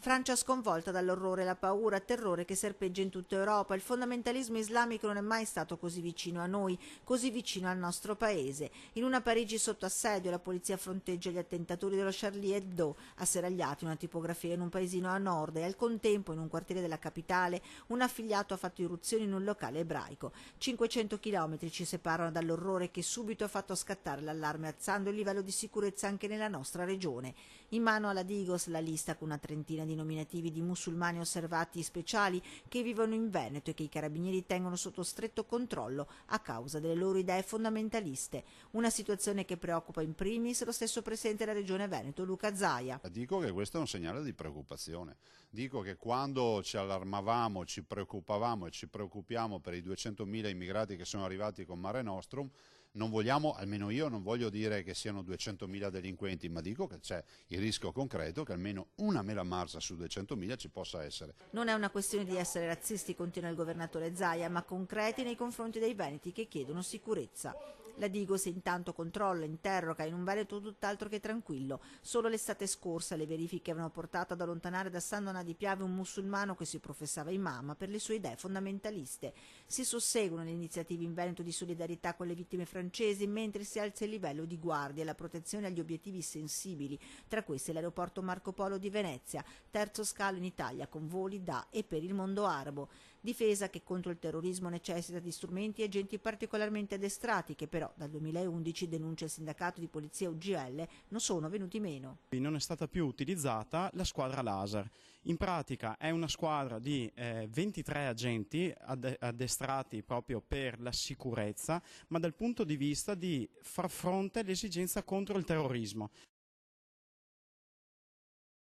Francia sconvolta dall'orrore e la paura, terrore che serpeggia in tutta Europa. Il fondamentalismo islamico non è mai stato così vicino a noi, così vicino al nostro paese. In una Parigi sotto assedio, la polizia fronteggia gli attentatori dello Charlie Hebdo, asserragliati in una tipografia in un paesino a nord, e al contempo, in un quartiere della capitale, un affiliato ha fatto irruzione in un locale ebraico. 500 chilometri ci separano dall'orrore che subito ha fatto scattare l'allarme, alzando il livello di sicurezza anche nella nostra regione. In mano alla Digos la lista con una trentina di nominativi di musulmani osservati speciali che vivono in Veneto e che i carabinieri tengono sotto stretto controllo a causa delle loro idee fondamentaliste. Una situazione che preoccupa in primis lo stesso presidente della regione Veneto, Luca Zaia. Dico che questo è un segnale di preoccupazione. Dico che quando ci allarmavamo, ci preoccupavamo e ci preoccupiamo per i 200.000 immigrati che sono arrivati con Mare Nostrum, non vogliamo, almeno io non voglio dire che siano 200.000 delinquenti, ma dico che c'è il rischio concreto che almeno una mela marcia su 200.000 ci possa essere. Non è una questione di essere razzisti, continua il governatore Zaia, ma concreti nei confronti dei veneti che chiedono sicurezza. La Digos intanto controlla, interroga in un Veneto tutt'altro che tranquillo. Solo l'estate scorsa le verifiche avevano portato ad allontanare da San Donà di Piave un musulmano che si professava imam per le sue idee fondamentaliste. Si susseguono le iniziative in Veneto di solidarietà con le vittime francesi, mentre si alza il livello di guardia e la protezione agli obiettivi sensibili, tra questi l'aeroporto Marco Polo di Venezia, terzo scalo in Italia con voli da e per il mondo arabo. Difesa che contro il terrorismo necessita di strumenti e agenti particolarmente addestrati che però dal 2011, denuncia il sindacato di polizia UGL, non sono venuti meno. Non è stata più utilizzata la squadra laser. In pratica è una squadra di 23 agenti addestrati proprio per la sicurezza, ma dal punto di vista di far fronte all'esigenza contro il terrorismo.